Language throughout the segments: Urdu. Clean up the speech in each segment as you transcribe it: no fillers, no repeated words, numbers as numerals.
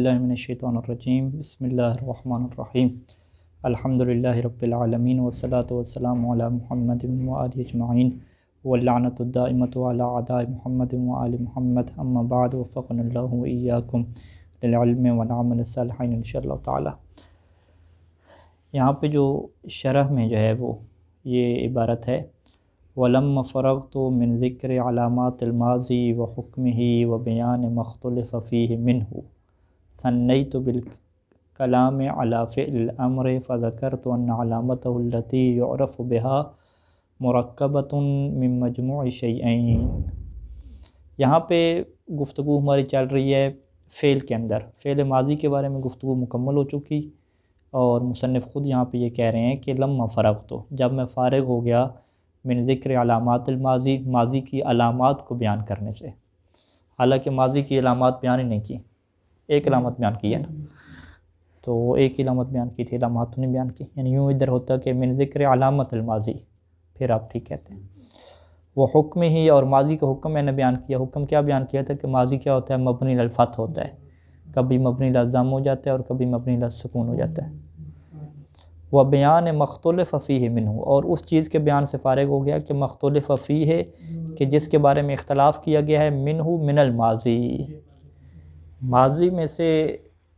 اللہ من الشیطان الرجیم بسم اللہ الرحمن الرحیم الحمدللہ رب العالمین والصلاة والسلام علی محمد وآلہ اجمعین واللعنۃ الدائمۃ علی اعداء محمد وآل محمد اما بعد وفقنا اللہ وإیاکم للعلم والعمل الصالحین انشاءاللہ تعالی۔ یہاں پہ جو شرح میں جو ہے وہ یہ عبارت ہے وَلَمَّ فَرَغْتُ مِن ذِكْرِ عَلَامَاتِ الْمَاضِي وَحُكْمِهِ وَبَيَانِ مَا اخْتُلِفَ فِيهِ مِنْهُ ثنيت بالكلام على فعل الأمر فذكرت أن علامته التي يعرف بها مركبة من مجموع شيئين۔ یہاں پہ گفتگو ہماری چل رہی ہے فعل کے اندر، فعل ماضی کے بارے میں گفتگو مکمل ہو چکی، اور مصنف خود یہاں پہ یہ کہہ رہے ہیں کہ لما فرغت، جب میں فارغ ہو گیا من ذکر علامات الماضی، ماضی کی علامات کو بیان کرنے سے۔ حالانکہ ماضی کی علامات بیان ہی نہیں کی، ایک علامت بیان کی ہے نا، تو وہ ایک ہی علامت بیان کی تھی، علامات تو نہیں بیان کی، یعنی یوں ادھر ہوتا کہ من ذکر علامت الماضی، پھر آپ ٹھیک کہتے ہیں۔ وہ حکم ہی، اور ماضی کا حکم میں نے بیان کیا۔ حکم کیا بیان کیا تھا کہ ماضی کیا ہوتا ہے؟ مبنی علی الفتح ہوتا ہے، کبھی مبنی علی الضم ہو جاتا ہے اور کبھی مبنی علی السکون ہو جاتا ہے۔ وہ بیان مختلف فیہ منہ، اور اس چیز کے بیان سے فارغ ہو گیا کہ مختلف فیہ، کہ جس کے بارے میں اختلاف کیا گیا ہے، منہ من الماضی، ماضی میں سے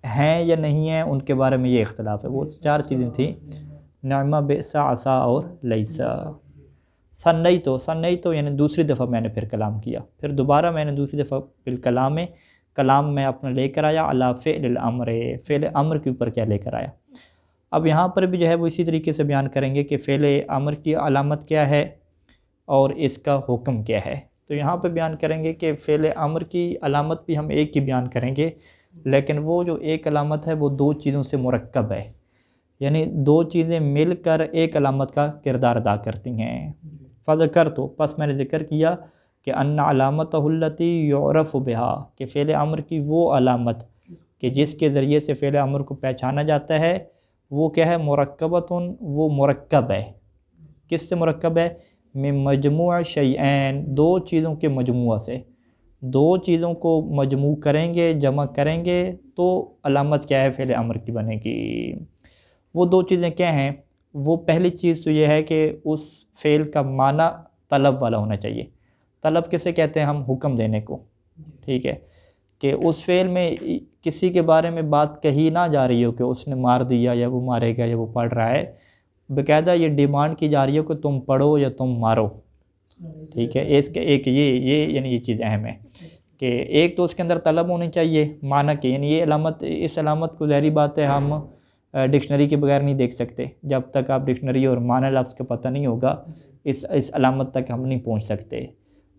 ہیں یا نہیں ہیں ان کے بارے میں یہ اختلاف ہے۔ وہ چار چیزیں تھیں، نعمہ، بئسا، عسا اور لیسا۔ ثنیتو یعنی دوسری دفعہ میں نے پھر کلام کیا، پھر دوبارہ میں نے دوسری دفعہ کلام میں اپنا لے کر آیا علی فعل الامر، فعل امر کے اوپر کیا لے کر آیا۔ اب یہاں پر بھی جو ہے وہ اسی طریقے سے بیان کریں گے کہ فعل امر کی علامت کیا ہے اور اس کا حکم کیا ہے۔ تو یہاں پہ بیان کریں گے کہ فعل امر کی علامت بھی ہم ایک ہی بیان کریں گے، لیکن وہ جو ایک علامت ہے وہ دو چیزوں سے مرکب ہے، یعنی دو چیزیں مل کر ایک علامت کا کردار ادا کرتی ہیں۔ فذکرت، پس میں نے ذکر کیا کہ ان علامتہ التی یعرف بہا، کہ فعل امر کی وہ علامت کہ جس کے ذریعے سے فعل امر کو پہچانا جاتا ہے، وہ کیا ہے؟ مرکبتن، وہ مرکب ہے۔ کس سے مرکب ہے؟ من مجموع شیئین، دو چیزوں کے مجموعہ سے۔ دو چیزوں کو مجموع کریں گے، جمع کریں گے تو علامت کیا ہے؟ فعل امر کی بنے گی۔ وہ دو چیزیں کیا ہیں؟ وہ پہلی چیز تو یہ ہے کہ اس فعل کا معنی طلب والا ہونا چاہیے۔ طلب کسے کہتے ہیں ہم؟ حکم دینے کو، ٹھیک ہے، کہ اس فعل میں کسی کے بارے میں بات کہی نہ جا رہی ہو کہ اس نے مار دیا یا وہ مارے گا یا وہ پڑھ رہا ہے، باقاعدہ یہ ڈیمانڈ کی جا رہی ہے کہ تم پڑھو یا تم مارو، ٹھیک ہے۔ اس کے ایک یہ یعنی یہ چیز اہم ہے کہ ایک تو اس کے اندر طلب ہونی چاہیے معنی کی، یعنی یہ علامت، اس علامت کو ظاہری بات ہے ہم ڈکشنری کے بغیر نہیں دیکھ سکتے، جب تک آپ ڈکشنری اور معنی لفظ کا پتہ نہیں ہوگا اس علامت تک ہم نہیں پہنچ سکتے۔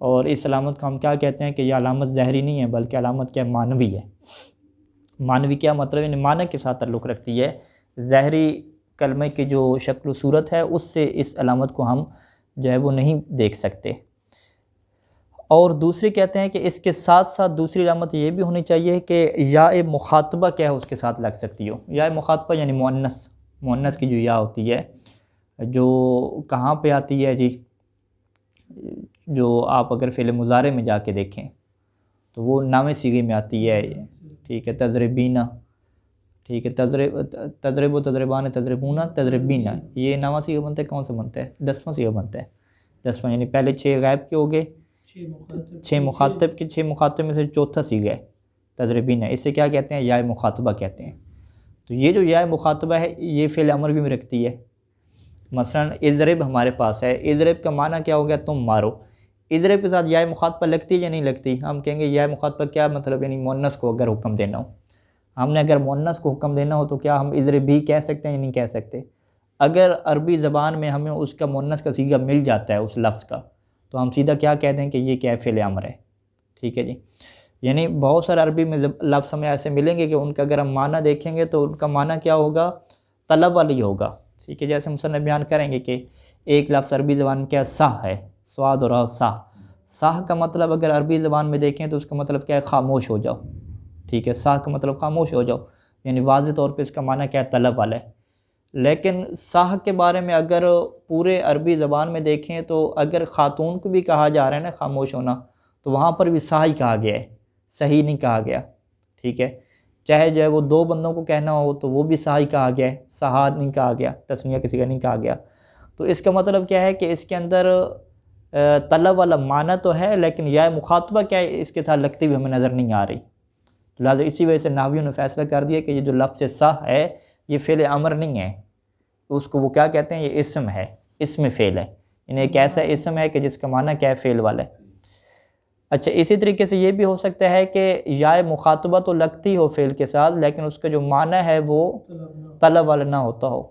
اور اس علامت کو ہم کیا کہتے ہیں کہ یہ علامت ظاہری نہیں ہے بلکہ علامت کیا؟ معنوی ہے۔ معنوی کیا مطلب؟ یعنی معنی کے ساتھ تعلق رکھتی ہے، ظاہری کلمے کی جو شکل و صورت ہے اس سے اس علامت کو ہم جو ہے وہ نہیں دیکھ سکتے۔ اور دوسری کہتے ہیں کہ اس کے ساتھ ساتھ دوسری علامت یہ بھی ہونی چاہیے کہ یا مخاطبہ کیا ہے اس کے ساتھ لگ سکتی ہو۔ یا مخاطبہ یعنی مؤنث کی جو یا ہوتی ہے، جو کہاں پہ آتی ہے جی؟ جو آپ اگر فعل مضارع میں جا کے دیکھیں تو وہ نام صیغے میں آتی ہے، ٹھیک ہے، تضربین، ٹھیک ہے، تضرب و تضربان تضربون تضربین، یہ نامہ صیغہ بنتا ہے، کون سا بنتا ہے؟ 10واں صیغہ بنتا ہے، 10واں، یعنی پہلے 6 غائب کے ہو گئے، 6 مخاطب کے، 6 مخاطب میں سے چوتھا صیغہ ہے تضربین، اسے کیا کہتے ہیں؟ یا مخاطبہ کہتے ہیں۔ تو یہ جو یا مخاطبہ ہے یہ فعل امر بھی میں رکھتی ہے۔ مثلا اضرب ہمارے پاس ہے، اضرب کا معنی کیا ہو گیا؟ تم مارو۔ اضرب کے ساتھ یا مخاطبہ لگتی ہے یا نہیں لگتی؟ ہم کہیں گے یا مخاطبہ کیا مطلب؟ یعنی مؤنث کو اگر حکم دینا ہو، ہم نے اگر مؤنث کو حکم دینا ہو تو کیا ہم اضرب بھی کہہ سکتے ہیں یا نہیں کہہ سکتے؟ اگر عربی زبان میں ہمیں اس کا مؤنث کا صیغہ مل جاتا ہے اس لفظ کا، تو ہم سیدھا کیا کہہ دیں کہ یہ کیا ہے؟ فعل امر ہے، ٹھیک ہے جی۔ یعنی بہت سارے عربی میں لفظ ہمیں ایسے ملیں گے کہ ان کا اگر ہم معنی دیکھیں گے تو ان کا معنی کیا ہوگا؟ طلب والی ہوگا، ٹھیک ہے۔ جیسے مصنف بیان کریں گے کہ ایک لفظ عربی زبان میں کیا؟ سا ہے، سواد اور سا۔ سا کا مطلب اگر عربی زبان میں دیکھیں تو اس کا مطلب کیا ہے؟ خاموش ہو جاؤ، ٹھیک ہے، سا کا مطلب خاموش ہو جاؤ، یعنی واضح طور پہ اس کا معنی کیا ہے؟ طلب والا ہے۔ لیکن ساہ کے بارے میں اگر پورے عربی زبان میں دیکھیں تو اگر خاتون کو بھی کہا جا رہا ہے نا خاموش ہونا، تو وہاں پر بھی ساہ ہی کہا گیا ہے، صحیح نہیں کہا گیا، ٹھیک ہے، چاہے جو ہے وہ دو بندوں کو کہنا ہو تو وہ بھی سا ہی کہا گیا ہے، سہا نہیں کہا گیا، تسنیہ کسی کا نہیں کہا گیا. تو اس کا مطلب کیا ہے کہ اس کے اندر طلب والا معنی تو ہے، لیکن یا مخاطبہ کیا ہے اس کے ساتھ لگتی ہوئی ہمیں نظر نہیں آ رہی. تو لہٰذا اسی وجہ سے نحویوں نے فیصلہ کر دیا کہ یہ جو لفظ سہ ہے یہ فعل امر نہیں ہے، اس کو وہ کیا کہتے ہیں، یہ اسم ہے، اسم فعل ہے. یعنی ایک ایسا اسم ہے کہ جس کا معنی کیا ہے، فعل والا ہے. اچھا اسی طریقے سے یہ بھی ہو سکتا ہے کہ یا مخاطبہ تو لگتی ہو فعل کے ساتھ، لیکن اس کا جو معنی ہے وہ طلب والا نہ ہوتا ہو.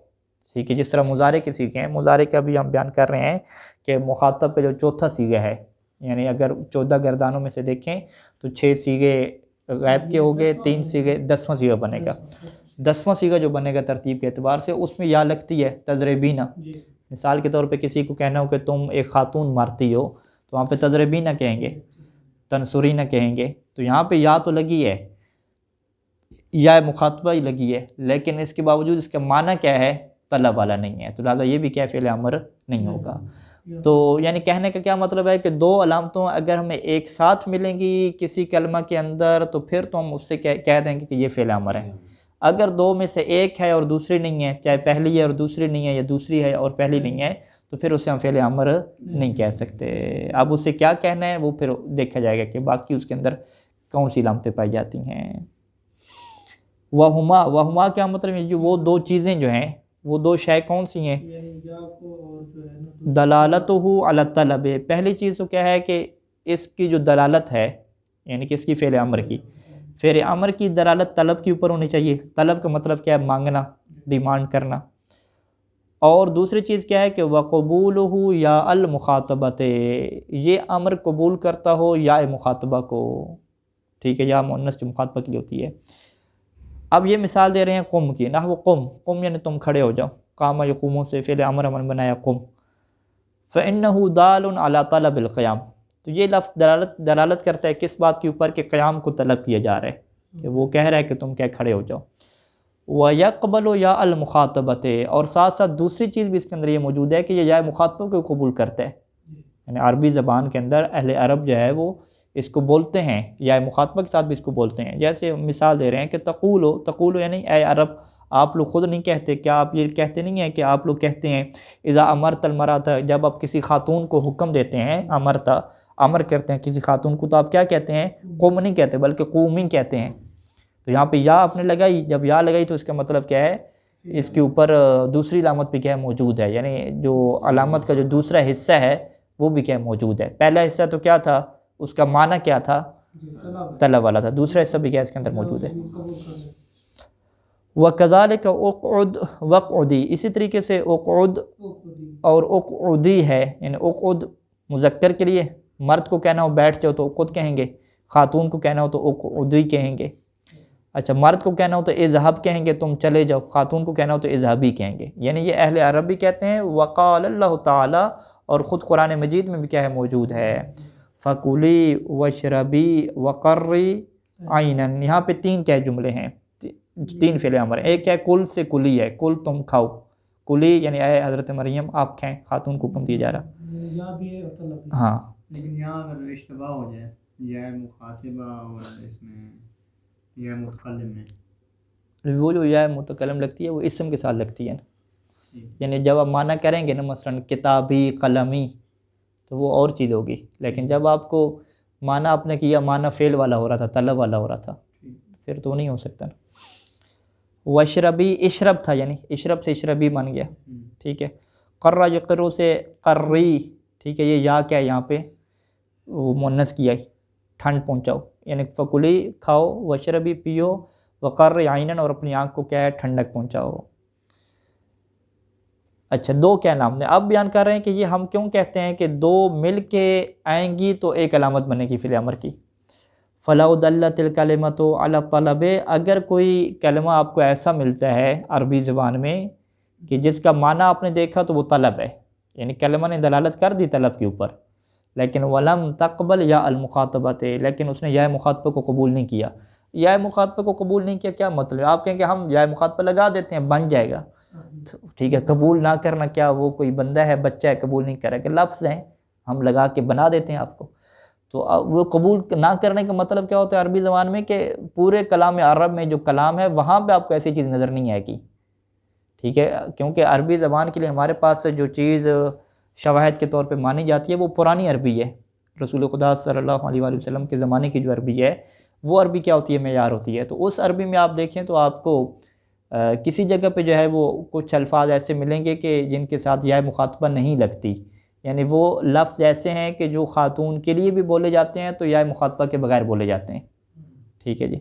ٹھیک ہے، جس طرح مضارع کے سیغے ہیں، مضارع کا بھی ہم بیان کر رہے ہیں کہ مخاطب پہ جو چوتھا سیغہ ہے، یعنی اگر 14 گردانوں میں سے دیکھیں تو 6 سیغے غائب کے ہو گئے، 3 سیغے، 10واں سیغہ بنے گا. 10واں سیغہ جو بنے گا ترتیب کے اعتبار سے، اس میں یا لگتی ہے، تضربینا. مثال کے طور پہ کسی کو کہنا ہو کہ تم ایک خاتون مارتی ہو، تو وہاں پہ تضربینا کہیں گے، تنصرینا کہیں گے. تو یہاں پہ یا تو لگی ہے، یا مخاطبہ ہی لگی ہے، لیکن اس کے باوجود اس کا معنی کیا ہے، طلب والا نہیں ہے. تو لہٰذا یہ بھی کیا فعل امر نہیں ہوگا. تو یعنی کہنے کا کیا مطلب ہے کہ دو علامتوں اگر ہمیں ایک ساتھ ملیں گی کسی کلمہ کے اندر تو پھر تو ہم اس سے کہہ دیں گے کہ یہ فعل امر ہے. اگر دو میں سے ایک ہے اور دوسری نہیں ہے، چاہے پہلی ہے اور دوسری نہیں ہے، یا دوسری ہے اور پہلی نہیں ہے، تو پھر اسے ہم فعل امر نہیں کہہ سکتے. اب اسے کیا کہنا ہے وہ پھر دیکھا جائے گا کہ باقی اس کے اندر کون سی علامتیں پائی جاتی ہیں. وہما کیا مطلب ہے، وہ دو چیزیں جو ہیں، وہ دو شے کون سی ہیں، دلالتہ علی الطلب. پہلی چیز تو کیا ہے کہ اس کی جو دلالت ہے، یعنی کہ اس کی فعل امر کی، فعل امر کی دلالت طلب کے اوپر ہونی چاہیے. طلب کا مطلب کیا ہے، مانگنا، ڈیمانڈ کرنا. اور دوسری چیز کیا ہے کہ وقبولہ یا المخاطبۃ، یہ امر قبول کرتا ہو یا مخاطبہ کو. ٹھیک ہے، یا مؤنث جو مخاطبہ کے لیے ہوتی ہے. اب یہ مثال دے رہے ہیں قم کی، نحو قم یعنی تم کھڑے ہو جاؤ. قام یقوم سے فعل امر ہم نے بنایا قم. فإنہ دال علی طلب القیام، تو یہ لفظ دلالت کرتا ہے کس بات کے اوپر، کہ قیام کو طلب کیا جا رہا ہے، کہ وہ کہہ رہا ہے کہ تم کیا کھڑے ہو جاؤ. وَيَقْبَلُ یا المخاطبۃ، اور ساتھ ساتھ دوسری چیز بھی اس کے اندر یہ موجود ہے کہ یہ یا مخاطبہ کو قبول کرتا ہے. یعنی عربی زبان کے اندر اہل عرب جو ہے وہ اس کو بولتے ہیں، یا مخاطبہ کے ساتھ بھی اس کو بولتے ہیں. جیسے مثال دے رہے ہیں کہ تقولو یعنی اے عرب، آپ لوگ خود نہیں کہتے، کیا آپ یہ کہتے نہیں ہیں کہ آپ لوگ کہتے ہیں اذا امرت المرأۃ، جب آپ کسی خاتون کو حکم دیتے ہیں، امر کرتے ہیں کسی خاتون کو، تو آپ کیا کہتے ہیں، قم نہیں کہتے بلکہ قومی کہتے ہیں. تو یہاں پہ یا آپ نے لگائی، جب یا لگائی تو اس کا مطلب کیا ہے، اس کے اوپر دوسری علامت بھی کیا ہے، موجود ہے. یعنی جو علامت کا جو دوسرا حصہ ہے وہ بھی کیا موجود ہے. پہلا حصہ تو کیا تھا، اس کا معنی کیا تھا، طلب والا تھا. دوسرا حصہ بھی کیا اس کے اندر موجود ہے. وَكَذَلِكَ اُقْعُدْ وَاقْعُدِي، اسی طریقے سے اقعد اور اقعدی ہے. یعنی اقعد مذکر کے لیے، مرد کو کہنا ہو بیٹھ جاؤ تو اقعد کہیں گے، خاتون کو کہنا ہو تو اقعدی کہیں گے. اچھا مرد کو کہنا ہو تو اذهب کہیں گے، تم چلے جاؤ. خاتون کو کہنا ہو تو اذهبی کہیں گے. یعنی یہ اہل عرب بھی کہتے ہیں. وقال اللہ تعالی، اور خود قرآن مجید میں بھی کیا ہے، موجود ہے. فَكُلِي وَاشْرَبِي وَقَرِّي عَيْنًا، یہاں پہ تین کیا جملے ہیں، تین فعل امر ہیں. ایک ہے کل سے کلی ہے، کل تم کھاؤ. کلی یعنی اے حضرت مریم آپ کھائیں، خاتون کو حکم دیا جا رہا. ہاں لیکن یہاں اگر اشتباہ ہو جائے، یا مخاطبہ اور اس میں یا متکلم میں، وہ جو یا متکلم لگتی ہے وہ اسم کے ساتھ لگتی ہے. یعنی جب آپ معنی کریں گے نا، مثلا کتابی، قلمی، تو وہ اور چیز ہوگی. لیکن جب آپ کو معنی آپ نے کیا، معنی فعل والا ہو رہا تھا، طلب والا ہو رہا تھا، پھر تو نہیں ہو سکتا. وشربی اشرب تھا، یعنی اشرب سے اشربی بن گیا. ٹھیک ہے. قرہ یقرو سے قری، ٹھیک ہے. یہ یا کیا ہے یہاں پہ، وہ مؤنث کیا ہے، ٹھنڈ پہنچاؤ. یعنی فکلی کھاؤ، وشربی پیو، وقرّ عیناً اور اپنی آنکھ کو کیا ہے، ٹھنڈک پہنچاؤ. اچھا دو کیا نام نے اب بیان کر رہے ہیں کہ یہ ہم کیوں کہتے ہیں کہ دو مل کے آئیں گی تو ایک علامت بنے گی فعل امر کی. فَلَوْ دَلَّتِ الْكَلِمَةُ عَلَى الطَّلَبِ، اگر کوئی کلمہ آپ کو ایسا ملتا ہے عربی زبان میں کہ جس کا معنی آپ نے دیکھا تو وہ طلب ہے، یعنی کلمہ نے دلالت کر دی طلب کے اوپر، لیکن وَلَمْ تَقْبَلْ یا الْمُخَاطَبَةِ، لیکن اس نے یا مخاطبہ کو قبول نہیں کیا. یا مخاطبہ کو قبول نہیں کیا کیا مطلب، آپ کہیں کہ ہم یا مخاطبہ لگا دیتے ہیں بن جائے گا. ٹھیک ہے، قبول نہ کرنا کیا وہ کوئی بندہ ہے، بچہ ہے، قبول نہیں کرے، کہ لفظ ہیں ہم لگا کے بنا دیتے ہیں آپ کو. تو وہ قبول نہ کرنے کا مطلب کیا ہوتا ہے عربی زبان میں کہ پورے کلام عرب میں جو کلام ہے وہاں پہ آپ کو ایسی چیز نظر نہیں آئے گی، ٹھیک ہے، کیونکہ عربی زبان کے لیے ہمارے پاس جو چیز شواہد کے طور پہ مانی جاتی ہے وہ پرانی عربی ہے، رسول خدا صلی اللہ علیہ وآلہ وسلم کے زمانے کی جو عربی ہے وہ عربی کیا ہوتی ہے، معیار ہوتی ہے۔ تو اس عربی میں آپ دیکھیں تو آپ کو کسی جگہ پہ جو ہے وہ کچھ الفاظ ایسے ملیں گے کہ جن کے ساتھ یا مخاطبہ نہیں لگتی، یعنی وہ لفظ ایسے ہیں کہ جو خاتون کے لیے بھی بولے جاتے ہیں تو یا مخاطبہ کے بغیر بولے جاتے ہیں، ٹھیک ہے جی۔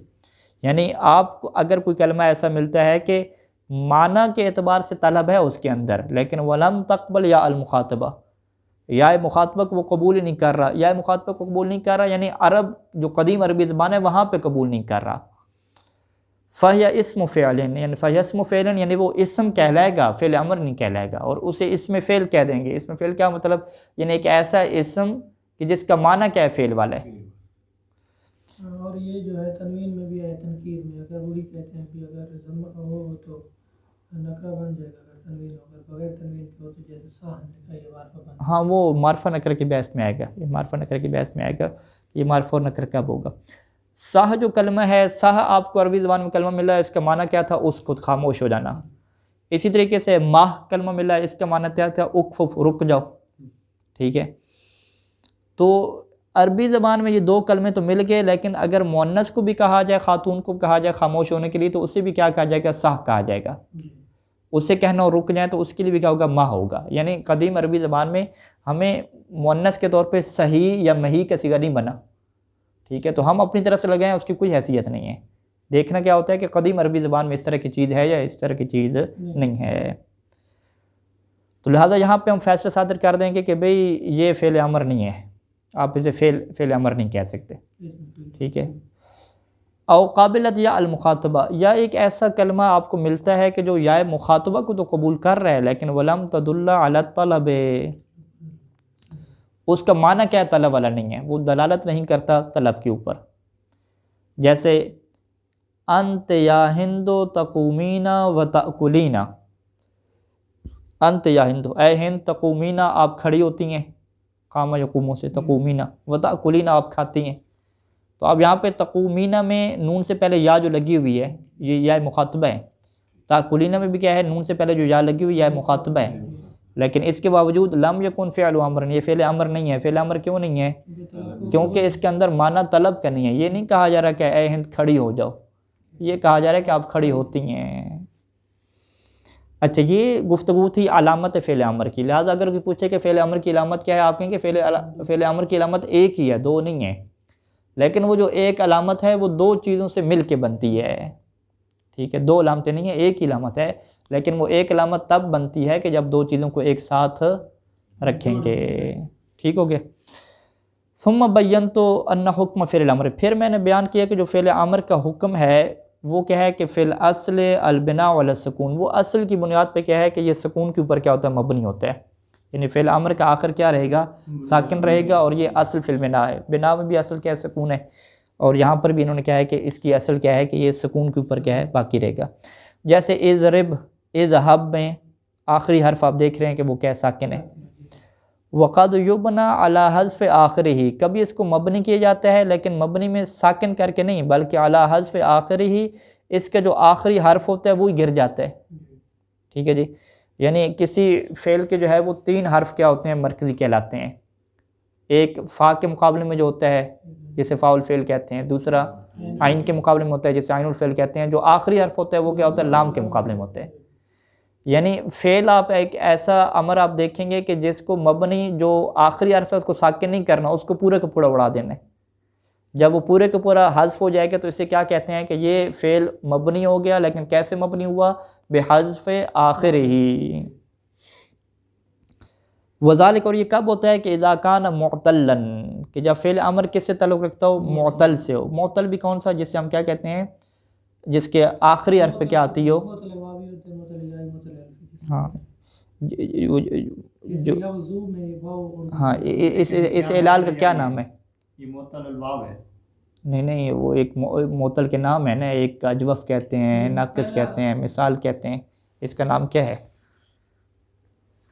یعنی آپ کو اگر کوئی کلمہ ایسا ملتا ہے کہ معنی کے اعتبار سے طلب ہے اس کے اندر، لیکن ولم تقبل یا المخاطبہ، یا مخاطبہ کو وہ قبول ہی نہیں کر رہا، یا مخاطبہ کو قبول نہیں کر رہا، یعنی عرب جو قدیم عربی زبان ہے وہاں پہ قبول نہیں کر رہا، فَهِيَ اسم فعل، یعنی فَهِيَ اسم فعل، یعنی وہ اسم کہلائے گا، فعل امر نہیں کہلائے گا، اور اسے اسم فعل کہہ دیں گے۔ اسم فعل کیا مطلب، یعنی ایک ایسا اسم کہ جس کا معنی کیا ہے، فعل والا ہے۔ اور یہ جو ہے تنوین میں بھی ہے، تنکیر میں اگر وہی کہتے ہیں کہ اگر ضم ہو تو نکرہ بن جائے گا، اگر تنوین ہو، اگر بغیر تنوین کے ہو تو جیسے صاحب لکھا یہ معرفہ بن جائے گا۔ ہاں وہ معرفہ نکرہ کی بحث میں آئے گا، یہ معرفہ نکرہ کی بحث میں آئے گا، یہ معرفہ اور نکرہ کب ہوگا۔ صح جو کلمہ ہے، صح آپ کو عربی زبان میں کلمہ ملا ہے، اس کا معنی کیا تھا، اس کو خاموش ہو جانا۔ اسی طریقے سے ماہ کلمہ ملا ہے، اس کا معنی کیا تھا، اکفف، رک جاؤ، ٹھیک ہے۔ تو عربی زبان میں یہ دو کلمے تو مل گئے، لیکن اگر مؤنث کو بھی کہا جائے، خاتون کو کہا جائے خاموش ہونے کے لیے، تو اسے بھی کیا کہا جائے گا، صح کہا جائے گا۔ اس سے کہنا اور رک جائیں تو اس کے لیے بھی کیا ہوگا، ماہ ہوگا۔ یعنی قدیم عربی زبان میں ہمیں مؤنث کے طور پہ صحیح یا مہی کا صیغہ نہیں بنا، ٹھیک ہے، تو ہم اپنی طرف سے لگائیں، اس کی کوئی حیثیت نہیں ہے۔ دیکھنا کیا ہوتا ہے کہ قدیم عربی زبان میں اس طرح کی چیز ہے یا اس طرح کی چیز نہیں ہے۔ تو لہٰذا یہاں پہ ہم فیصلہ صادر کر دیں گے کہ بھئی یہ فعل امر نہیں ہے، آپ اسے فعل امر نہیں کہہ سکتے، ٹھیک ہے۔ او قابلت یا المخاطبہ، یا ایک ایسا کلمہ آپ کو ملتا ہے کہ جو یا مخاطبہ کو تو قبول کر رہا ہے، لیکن ولم تدل علی الطلب، اس کا معنی کیا ہے، طلب والا نہیں ہے، وہ دلالت نہیں کرتا طلب کے اوپر۔ جیسے انت یا ہندو تقومین و تأکلین، انت یا ہندو، اے ہند، تقومین آپ کھڑی ہوتی ہیں، قام یقوموں سے، تقومین و تأکلین آپ کھاتی ہیں۔ تو اب یہاں پہ تقومین میں نون سے پہلے یا جو لگی ہوئی ہے یہ یا مخاطبہ ہے، تأکلین میں بھی کیا ہے، نون سے پہلے جو یا لگی ہوئی یا مخاطبہ ہے، لیکن اس کے باوجود لم یکن فعل امر، یہ فعل امر نہیں ہے۔ فعل امر کیوں نہیں ہے، کیونکہ اس کے اندر معنی طلب کا نہیں ہے۔ یہ نہیں کہا جا رہا کہ اے ہند کھڑی ہو جاؤ، یہ کہا جا رہا ہے کہ آپ کھڑی ہوتی ہیں۔ اچھا، یہ گفتگو تھی علامت فعل امر کی، لہٰذا اگر کوئی پوچھے کہ فعل امر کی علامت کیا ہے، آپ کہیں کہ فعل امر کی علامت ایک ہی ہے، دو نہیں ہے، لیکن وہ جو ایک علامت ہے وہ دو چیزوں سے مل کے بنتی ہے، ٹھیک ہے، دو علامتیں نہیں ہیں، ایک ہی علامت ہے، لیکن وہ ایک علامت تب بنتی ہے کہ جب دو چیزوں کو ایک ساتھ رکھیں گے، ٹھیک ہو گیا۔ ثم بینت ان حکم فعل الامر، پھر میں نے بیان کیا کہ جو فعل امر کا حکم ہے وہ کیا ہے کہ فی الاصل البناء علی السکون، وہ اصل کی بنیاد پہ کیا ہے کہ یہ سکون کے اوپر کیا ہوتا ہے، مبنی ہوتا ہے، یعنی فعل امر کا آخر کیا رہے گا، ساکن رہے گا، اور یہ اصل فی البناء ہے، بنا میں بھی اصل کیا ہے، سکون ہے، اور یہاں پر بھی انہوں نے کیا ہے کہ اس کی اصل کیا ہے کہ یہ سکون کے اوپر کیا ہے، باقی رہے گا۔ جیسے اضرب، اذهب میں آخری حرف آپ دیکھ رہے ہیں کہ وہ کیا ساکن ہے۔ وقد یبنى علی حذف آخرہ، کبھی اس کو مبنی کیا جاتا ہے لیکن مبنی میں ساکن کر کے نہیں، بلکہ علی حذف آخرہ، اس کا جو آخری حرف ہوتا ہے وہ گر جاتا ہے، ٹھیک ہے جی۔ یعنی کسی فعل کے جو ہے وہ تین حرف کیا ہوتے ہیں، مرکزی کہلاتے ہیں، ایک فا کے مقابلے میں جو ہوتا ہے جسے فاء الفعل کہتے ہیں، دوسرا عین کے مقابلے میں ہوتا ہے جسے عین الفعل کہتے ہیں، جو آخری حرف ہوتا ہے وہ کیا ہوتا ہے، لام کے مقابلے میں ہوتا ہے۔ یعنی فعل آپ ایک ایسا امر آپ دیکھیں گے کہ جس کو مبنی جو آخری حرف ہے اس کو ساکن نہیں کرنا، اس کو پورے کا پورا اڑا دینا ہے۔ جب وہ پورے کا پورا حذف ہو جائے گا تو اسے کیا کہتے ہیں کہ یہ فعل مبنی ہو گیا، لیکن کیسے مبنی ہوا، بحذف آخرہ۔ وذالک، اور یہ کب ہوتا ہے کہ اذا کان معتلا، کہ جب فعل امر کس سے تعلق رکھتا ہو، معتل سے ہو۔ معتل بھی کون سا، جس سے ہم کیا کہتے ہیں، جس کے آخری حرف پہ کیا آتی ہو، ہاں جو ہاں، اس اعلال کا کیا نام ہے، یہ معطل الواو ہے، نہیں وہ ایک معطل کے نام ہے نا، ایک اجوف کہتے ہیں، ناقص کہتے ہیں، مثال کہتے ہیں، اس کا نام کیا ہے،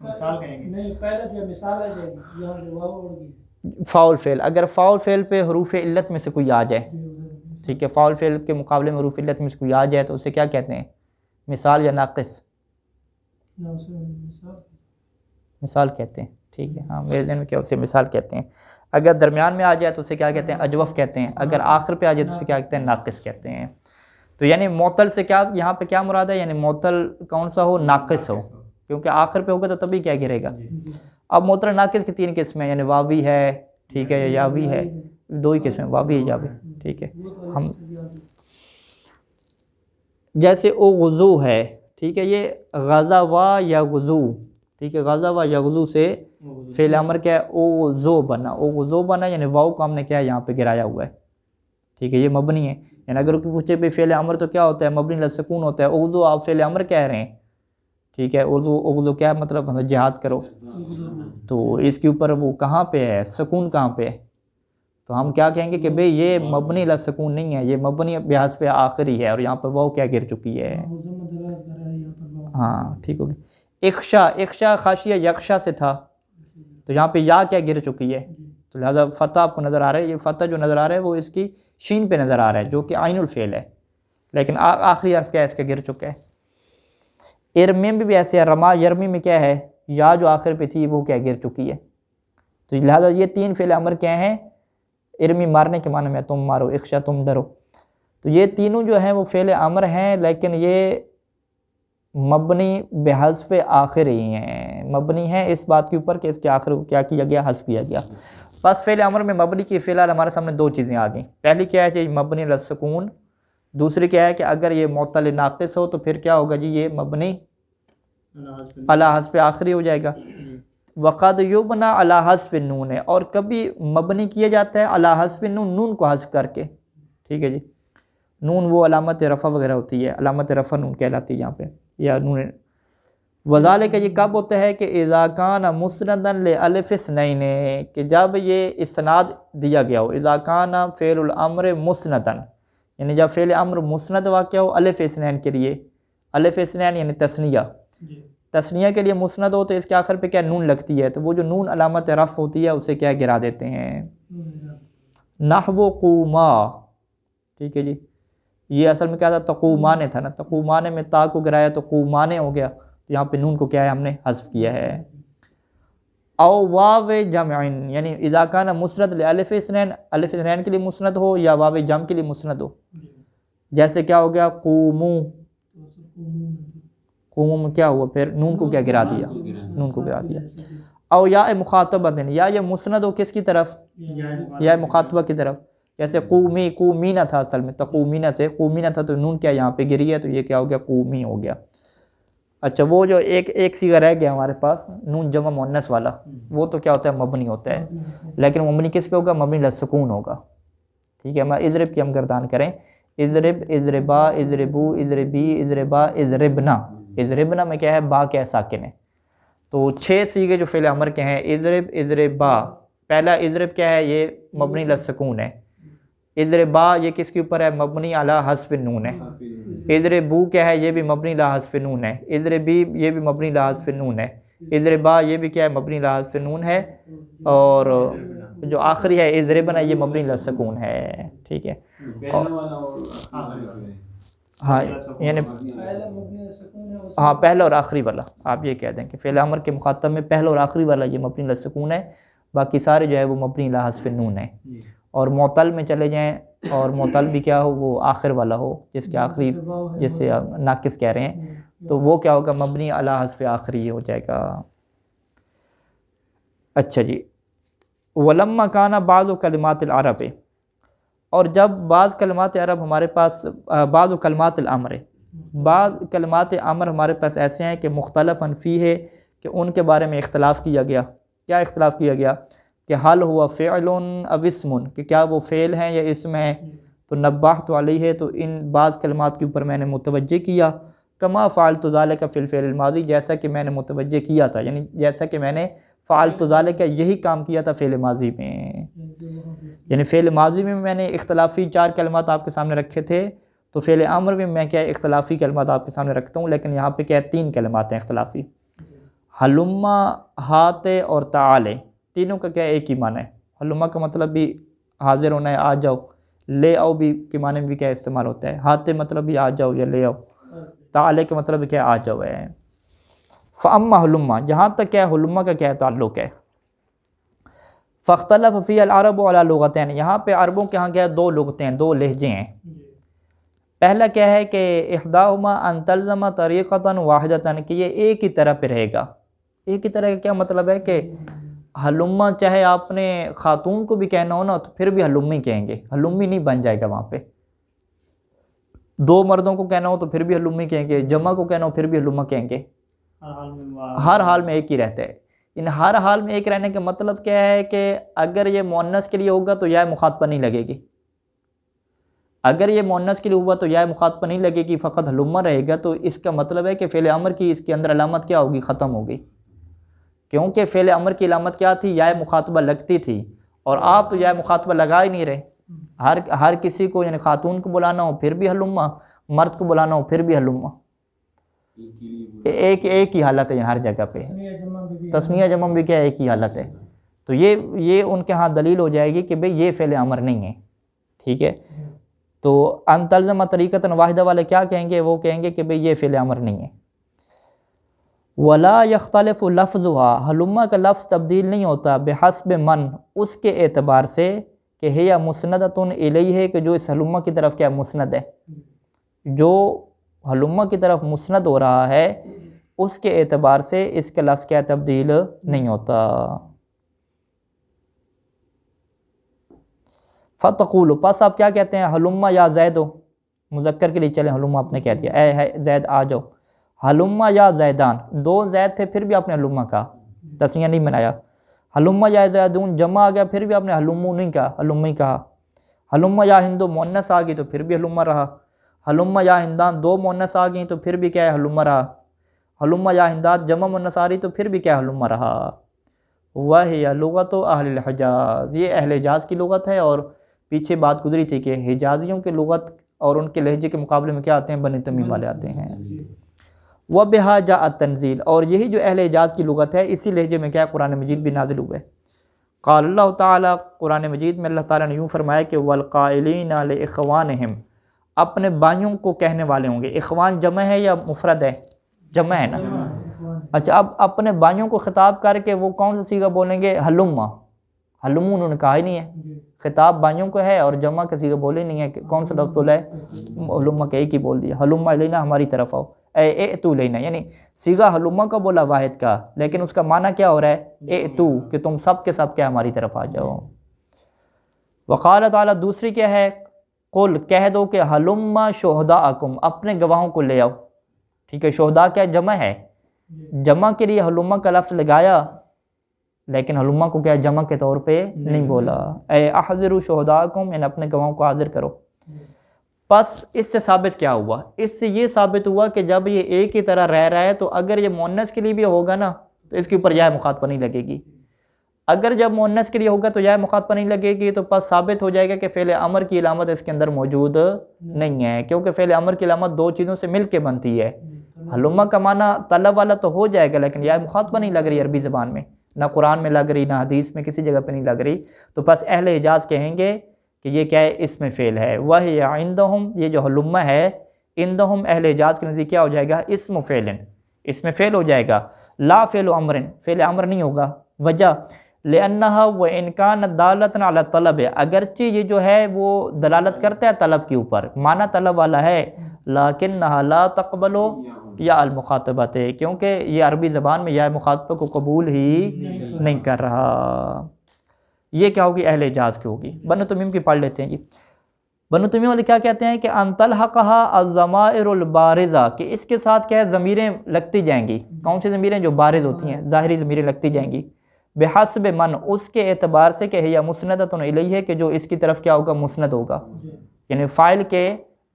مثال کہیں گے، نہیں پہلے جو مثال آ جائے گی، یہاں جو واو اڑ گئی، فاؤل فعل، اگر فاؤل فعل پہ حروف علت میں سے کوئی آ جائے، ٹھیک ہے، فاؤل فعل کے مقابلے میں حروف علت میں سے کوئی آ جائے تو اسے کیا کہتے ہیں؟ مثال یا ناقص؟ مثال کہتے ہیں، ٹھیک ہے، ہاں میرے ذہن میں کیا اسے مثال کہتے ہیں۔ اگر درمیان میں آ جائے تو اسے کیا کہتے ہیں؟ اجوف کہتے ہیں۔ اگر آخر پہ آ جائے تو اسے کیا کہتے ہیں؟ ناقص کہتے ہیں۔ تو یعنی معطل سے کیا یہاں پہ کیا مراد ہے؟ یعنی معطل کون سا ہو؟ ناقص ہو، کیونکہ آخر پہ ہوگا تو تبھی کیا گرے گا۔ اب معطل ناقص کی 3 قسمیں، یعنی واوی ہے، ٹھیک ہے، یا یاوی ہے، 2 ہی قسمیں، واوی ہے یاوی، ٹھیک ہے۔ ہم جیسے او غزو ہے، ٹھیک ہے، یہ غزوا یا غزو، ٹھیک ہے، غزوا یا غزو سے فعل امر کیا ہے؟ او غزو بنا، او غزو بنا، یعنی واو کو ہم نے کیا ہے یہاں پہ گرایا ہوا ہے، ٹھیک ہے، یہ مبنی ہے۔ یعنی اگر کوئی پوچھے بھی فعل امر تو کیا ہوتا ہے؟ مبنی علی سکون ہوتا ہے۔ اغزو آپ فعل امر کہہ رہے ہیں، ٹھیک ہے، اغزو کیا مطلب؟ جہاد کرو، تو اس کے اوپر وہ کہاں پہ ہے؟ سکون کہاں پہ ہے؟ تو ہم کیا کہیں گے کہ بھئی یہ مبنی علی سکون نہیں ہے، یہ مبنی بحذف پہ آخری ہے، اور یہاں پہ واو کیا گر چکی ہے؟ ہاں ٹھیک ہوگی۔ اخشا خاشیہ یکشا سے تھا، تو یہاں پہ یا کیا گر چکی ہے؟ تو لہذا فتح آپ کو نظر آ رہا ہے، یہ فتح جو نظر آ رہا ہے وہ اس کی شین پہ نظر آ رہا ہے، جو کہ عین الفعل ہے، لیکن آخری حرف کیا ہے؟ اس کا گر چکا ہے۔ ارمی میں بھی ایسے ہے، رما یرمی میں کیا ہے؟ یا جو آخر پہ تھی وہ کیا گر چکی ہے۔ تو لہذا یہ 3 فعل امر کیا ہیں؟ ارمی مارنے کے معنی میں تم مارو، اخشا تم ڈرو، تو یہ تینوں جو ہیں وہ فعل امر ہیں، لیکن یہ مبنی بحذف آخری ہیں، مبنی ہیں اس بات کے اوپر کہ اس کے آخر کو کیا کیا گیا؟ حذف کیا گیا۔ بس فعل امر میں مبنی کی فی الحال ہمارے سامنے 2 چیزیں آ گئیں۔ پہلی کیا ہے کہ مبنی علی السکون، دوسری کیا ہے کہ اگر یہ معطل ناقص ہو تو پھر کیا ہوگا جی؟ یہ مبنی علی حذف آخری ہو جائے گا۔ وقد یبنا علی حذف النون ہے، اور کبھی مبنی کیا جاتا ہے علی حذف النون، نون کو حذف کر کے، ٹھیک ہے جی، نون وہ علامت رفع وغیرہ ہوتی ہے، علامت رفع نون کہلاتی ہے یہاں پہ، یا نون۔ وذالک یہ کب ہوتا ہے کہ اذا کان مسندا لالف اثنین، کہ جب یہ اسناد دیا گیا ہو، اذا کان فعل الامر مسندا، یعنی جب فعل امر مسند واقع ہو الف اثنین کے لیے، الف اثنین یعنی تثنیہ، تثنیہ کے لیے مسند ہو تو اس کے آخر پہ کیا نون لگتی ہے، تو وہ جو نون علامت رفع ہوتی ہے اسے کیا گرا دیتے ہیں؟ نحو قوما، ٹھیک ہے جی، یہ اصل میں کیا تھا؟ تقومانے تھا نا، تقومانے میں تا کو گرایا تو قومانے ہو گیا، تو یہاں پہ نون کو کیا ہے ہم نے حذف کیا ہے۔ او واو جمع، یعنی اذا کان مسند لالف اثنین، الف اثنین کے لیے مسند ہو یا واو جمع کے لیے مسند ہو، جیسے کیا ہو گیا؟ قومو، قومو میں کیا ہوا؟ پھر نون کو کیا گرا دیا؟ نون کو گرا دیا۔ او یا مخاطبہ، یا یہ مسند ہو کس کی طرف؟ یا مخاطبہ کی طرف، جیسے قومی، قومینہ تھا اصل میں، تقومینہ سے قومینہ تھا، تو نون کیا یہاں پہ گری ہے، تو یہ کیا ہو گیا؟ قومی ہو گیا۔ اچھا وہ جو ایک صیغہ رہ گیا ہمارے پاس نون جمع مؤنث والا، وہ تو کیا ہوتا ہے؟ مبنی ہوتا ہے، لیکن مبنی کس پہ ہوگا؟ مبنی علی السکون ہوگا، ٹھیک ہے۔ ہم اضرب کی ہم گردان کریں، اضرب، اضربا، اضربو، اضربی، اضربا، اضربنا، اضربنا میں کیا ہے؟ با کیا ہے؟ ساکن ہے۔ تو 6 صیغے جو فعل امر کے ہیں، اضرب، اضربا، پہلا اضرب کیا ہے؟ یہ مبنی علی السکون ہے۔ اضربا یہ کس کے اوپر ہے؟ مبنی علی حذف النون ہے۔ اضربو کیا ہے؟ یہ بھی مبنی علی حذف النون ہے۔ اضربی یہ بھی مبنی علی حذف النون ہے۔ اضربا یہ بھی کیا ہے؟ مبنی علی حذف النون ہے، اور جو آخری ہے اضربنا یہ مبنی علی السکون ہے، ٹھیک ہے۔ ہاں یعنی ہاں پہلا اور آخری والا آپ یہ کہہ دیں کہ فعل امر کے مخاطب میں پہلا اور آخری والا یہ مبنی علی السکون ہے، باقی سارے جو ہے وہ مبنی علی حذف النون ہے۔ اور معطل میں چلے جائیں، اور معطل بھی کیا ہو؟ وہ آخر والا ہو، جس کے آخری جیسے ناقص کہہ رہے ہیں، تو وہ کیا ہوگا؟ مبنی علی حذف آخری ہو جائے گا۔ اچھا جی، ولما کان بعض کلمات العرب، اور جب بعض کلمات عرب ہمارے پاس، بعض کلمات الامر، بعض کلمات امر ہمارے پاس ایسے ہیں کہ مختلف فیہ ہے کہ ان کے بارے میں اختلاف کیا گیا۔ کیا اختلاف کیا گیا؟ کہ حل ہوا فعل او اسم، کہ کیا وہ فعل ہیں یا اسم ہیں، تو نبہت علیہ، تو ان بعض کلمات کے اوپر میں نے متوجہ کیا، کما فعلت ذالک فی الفعل الماضی، جیسا کہ میں نے متوجہ کیا تھا، یعنی جیسا کہ میں نے فعلت ذالک یہی کام کیا تھا فعل ماضی میں، یعنی فعل ماضی میں نے اختلافی 4 کلمات آپ کے سامنے رکھے تھے، تو فعل امر میں کیا اختلافی کلمات آپ کے سامنے رکھتا ہوں، لیکن یہاں پہ کیا 3 کلمات ہیں اختلافی، حلما، ہات اور تعال، تینوں کا کیا ایک ہی معنی ہے، ہلما کا مطلب بھی حاضر ہونا ہے، آ جاؤ. لے آؤ بھی کے معنی میں بھی کیا استعمال ہوتا ہے. ہاتھ مطلب بھی آ جاؤ یا لے آؤ. تعالی کا مطلب کیا آ جاؤ ہے. فاما ہلما، جہاں تک کیا ہلما کا کیا تعلق ہے. فاختلف فی العرب علی لغتین، یہاں پہ عربوں کے ہاں کیا دو لغتیں ہیں، دو لہجے ہیں. پہلا کیا ہے کہ احداہما ان تلزم طریقۃ واحدۃ، کہ یہ ایک ہی طرح پہ رہے گا. ایک ہی طرح کا کیا مطلب ہے کہ ہلما چاہے آپ نے خاتون کو بھی کہنا ہو نا تو پھر بھی ہلمی کہیں گے، ہلمی نہیں بن جائے گا وہاں پہ. دو مردوں کو کہنا ہو تو پھر بھی ہلمی کہیں گے، جمع کو کہنا ہو پھر بھی ہلما کہیں گے. ہر حال میں ایک ہی رہتا ہے. ان ہر حال میں ایک رہنے کا مطلب کیا ہے کہ اگر یہ مؤنث کے لیے ہوگا تو یا مخاطبہ نہیں لگے گی. اگر یہ مؤنث کے لیے ہوا تو یا مخاطبہ نہیں لگے گی، فقط ہلما رہے گا. تو اس کا مطلب ہے کہ فعل امر کی اس کے اندر علامت کیا ہوگی، ختم ہوگی. کیونکہ فعل امر کی علامت کیا تھی، یا مخاطبہ لگتی تھی، اور آپ تو یا مخاطبہ لگا ہی نہیں رہے. ہر کسی کو یعنی خاتون کو بلانا ہو پھر بھی ہلما، مرد کو بلانا ہو پھر بھی ہلما. ایک ہی حالت ہے ہر جگہ پہ. تسنیہ جمع بھی کیا ایک ہی حالت ہے. تو یہ ان کے ہاں دلیل ہو جائے گی کہ بھئی یہ فعل امر نہیں ہے. ٹھیک ہے. تو ان تلزم طریقۃ واحدہ والے کیا کہیں گے، وہ کہیں گے کہ بھئی یہ فعل امر نہیں ہے. ولا یختلف لفظها، ہلما کا لفظ تبدیل نہیں ہوتا بحسب من، اس کے اعتبار سے کہ ہے یا مسندۃ الیہ، کہ جو اس ہلما کی طرف کیا مسند ہے. جو ہلما کی طرف مسند ہو رہا ہے اس کے اعتبار سے اس کا لفظ کیا تبدیل نہیں ہوتا. فتقول، پس آپ کیا کہتے ہیں، ہلما یا زیدو، مذکر کے لیے چلیں ہلما آپ نے کہہ دیا، اے زید آ جاؤ. ہلما یا زیدان، دو زید تھے پھر بھی آپ نے ہلما کہا، تسنیہ نہیں بنایا. ہلما یا زیدون جمع آ گیا پھر بھی آپ نے ہلمو نہیں کہا، ہلمی کہا. ہلما یا ہندو مؤنث آ گئی تو پھر بھی ہلما رہا. ہلما یا ہندان دو مؤنث آ گئیں تو پھر بھی کیا ہے، ہلما رہا. ہلما یا ہندات جمع مؤنث آ رہی تو پھر بھی کیا ہلما رہا. وَهِيَ لُغَةُ أَهْلِ الْحِجَاز، یہ اہل حجاز کی لغت ہے. اور پیچھے بات گزری تھی کہ حجازیوں کی لغت اور ان کے لہجے کے مقابلے میں کیا آتے ہیں، بنی تمیم والے آتے ہیں. وَبِهَا جَاءَ التَّنزِيلُ، اور یہی جو اہل حجاز کی لغت ہے اسی لہجے میں کیا قرآن مجید بھی نازل ہوئے. قال اللہ تعالیٰ، قرآن مجید میں اللہ تعالیٰ نے یوں فرمایا کہ وَالْقَائِلِينَ لِإِخْوَانِهِمْ، اپنے بھائیوں کو کہنے والے ہوں گے. اخوان جمع ہے یا مفرد ہے؟ جمع ہے نا. اچھا، اب اپنے بھائیوں کو خطاب کر کے وہ کون سا صیغہ بولیں گے، ہلما. ہلمو انہوں نے کہا ہی نہیں ہے، خطاب بھائیوں کو ہے اور جمع کا صیغہ بولے نہیں ہے. کون سا لفظ بولا ہے، ہلما کا ایک ہی بول دیا، ہلما الینا، ہماری طرف آؤ. ائتوا الینا، یعنی صیغہ ہلما کا بولا واحد کا، لیکن اس کا معنی کیا ہو رہا ہے، ائتوا، کہ تم سب کے سب کیا ہماری طرف آ جاؤ. وقال تعالیٰ، دوسری کیا ہے، قل، کہہ دو کہ ہلما شہداءکم، اپنے گواہوں کو لے آؤ. ٹھیک ہے، شہداء کیا جمع ہے، جمع کے لیے ہلما کا لفظ لگایا لیکن ہلما کو کیا جمع کے طور پہ نہیں بولا. اے احضروا شہداءکم، یعنی اپنے گواہوں کو حاضر کرو. پس اس سے ثابت کیا ہوا، اس سے یہ ثابت ہوا کہ جب یہ ایک ہی طرح رہ رہا ہے تو اگر یہ مؤنث کے لیے بھی ہوگا نا تو اس کے اوپر یا مخاطبہ نہیں لگے گی. اگر جب مؤنث کے لیے ہوگا تو یا مخاطبہ نہیں لگے گی تو پس ثابت ہو جائے گا کہ فعل امر کی علامت اس کے اندر موجود نہیں ہے، کیونکہ فعل امر کی علامت دو چیزوں سے مل کے بنتی ہے. ہلما کا معنی طلب والا تو ہو جائے گا لیکن یا مخاطبہ نہیں لگ رہی عربی زبان میں، نہ قرآن میں لگ رہی، نہ حدیث میں کسی جگہ پہ نہیں لگ رہی. تو پس اہل حجاز کہیں گے کہ یہ کیا ہے، اسم فعل ہے. وَهِيَ عِندَهُمْ، یہ جو ہلما ہے عندهم اہل حجاز کے نزدیک کیا ہو جائے گا، اسم فعل، اسم فعل ہو جائے گا. لا فعل امر، فعل امر نہیں ہوگا. وجہ لأنها وإن كانت دالة على الطلب، اگرچہ یہ جو ہے وہ دلالت کرتا ہے طلب کے اوپر، معنی طلب والا ہے، لكنها لا تقبل یا المخاطبت، کیونکہ یہ عربی زبان میں یا مخاطبہ کو قبول ہی نہیں کر رہا. یہ کیا ہوگی، اہل حجاز کی ہوگی. بنو تمیم کی پڑھ لیتے ہیں جی. بنو تمیم والے کیا کہتے ہیں کہ ان تلحقها الضمائر البارزہ، کہ اس کے ساتھ کیا ہے ضمیریں لگتی جائیں گی. کون سی ضمیریں، جو بارز ہوتی ہیں، ظاہری ضمیریں لگتی جائیں گی. بحسب من، اس کے اعتبار سے کہ یا مسندۃ الیہ، کہ جو اس کی طرف کیا ہوگا، مسند ہوگا. یعنی فاعل کے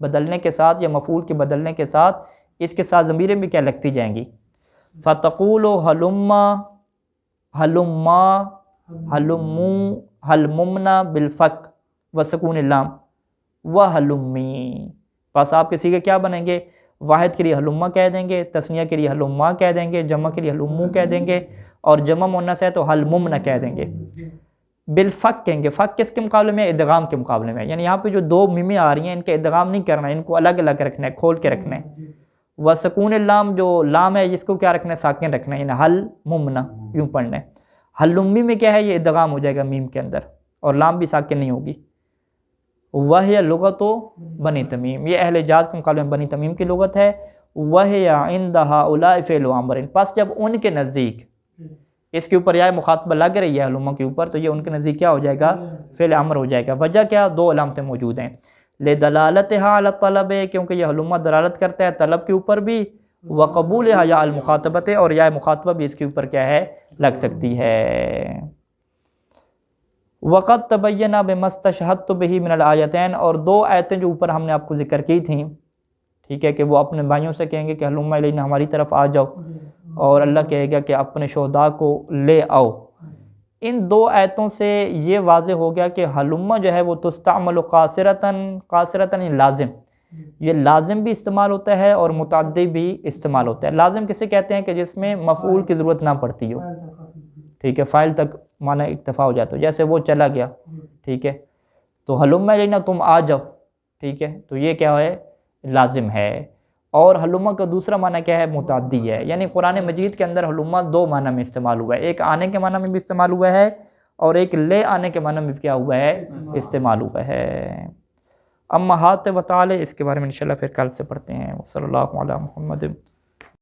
بدلنے کے ساتھ یا مفعول کے بدلنے کے ساتھ اس کے ساتھ ضمیریں بھی کیا لگتی جائیں گی. فتقول ہلما، ہلما، ہلمو، ہلممنا بالفک وسکون اللام وہلمی. پس آپ کے صیغے کیا بنیں گے، واحد کے لیے ہلما کہہ دیں گے، تثنیہ کے لیے ہلما کہہ دیں گے، جمع کے لیے ہلمو کہہ دیں گے، اور جمع مؤنث ہے تو ہلممنا کہہ دیں گے. بالفق کہیں گے، فق کس کے مقابلے میں؟ ادغام کے مقابلے میں، یعنی یہاں پہ جو دو میمیں آ رہی ہیں ان کے ادغام نہیں کرنا ہے، ان کو الگ الگ رکھنا ہے، کھول کے رکھنا ہے۔ وسکون اللام، جو لام ہے جس کو کیا رکھنا ہے؟ ساکن رکھنا ہے، یعنی حل ممنا یوں پڑھنا ہے۔ حلمی میں کیا ہے؟ یہ ادغام ہو جائے گا میم کے اندر، اور لام بھی ساکن نہیں ہوگی۔ وَهِيَ لُغَةُ بنی تمیم، یہ اہل حجاز کے مقابلے میں بنی تمیم کی لغت ہے۔ وَهِيَ عِنْدَ هَؤُلَاءِ فِعْلُ عَمْرٍ، پس جب ان کے نزدیک اس کے اوپر یا مخاطبہ لگ رہی ہے علماء کے اوپر، تو یہ ان کے نزدیک کیا ہو جائے گا؟ فعل امر ہو جائے گا۔ وجہ کیا؟ دو علامتیں موجود ہیں، لِدَلَالَتِهَا عَلَى الطَّلَبِ، کیونکہ یہ علماء دلالت کرتا ہے طلب کے اوپر بھی، وَقَبُولِهَا یا المخاطبت، اور یا مخاطبہ بھی اس کے اوپر کیا ہے؟ لگ سکتی ہے۔ وَقَدْ تَبَيَّنَ بِمَا اسْتَشْهَدْتُ بِهِ مِنَ الْآيَتَيْنِ، اور دو آیتیں جو اوپر ہم نے آپ کو ذکر کی تھیں، ٹھیک ہے، کہ وہ اپنے بھائیوں سے کہیں گے کہ ہلم الینا، ہماری طرف آ جاؤ، اور اللہ کہے گا کہ اپنے شہداء کو لے آؤ۔ ان دو آیتوں سے یہ واضح ہو گیا کہ حلم جو ہے وہ تستعمل قاصرتاً یعنی لازم، یہ لازم بھی استعمال ہوتا ہے اور متعدی بھی استعمال ہوتا ہے۔ لازم کسے کہتے ہیں؟ کہ جس میں مفعول کی ضرورت نہ پڑتی ہو، ٹھیک ہے، فاعل تک معنی اکتفا ہو جاتا ہو، جیسے وہ چلا گیا، ٹھیک ہے، تو حلم الینا، تم آ جاؤ، ٹھیک ہے، تو یہ کیا ہے؟ لازم ہے۔ اور حلمہ کا دوسرا معنی کیا ہے؟ متعدی ہے، یعنی قرآن مجید کے اندر حلمہ دو معنی میں استعمال ہوا ہے، ایک آنے کے معنی میں بھی استعمال ہوا ہے، اور ایک لے آنے کے معنی میں بھی کیا ہوا ہے؟ استعمال ہوا ہے۔ اما ہاتھ و تعالی، اس کے بارے میں انشاءاللہ پھر کل سے پڑھتے ہیں۔ صلی اللہ علی محمد۔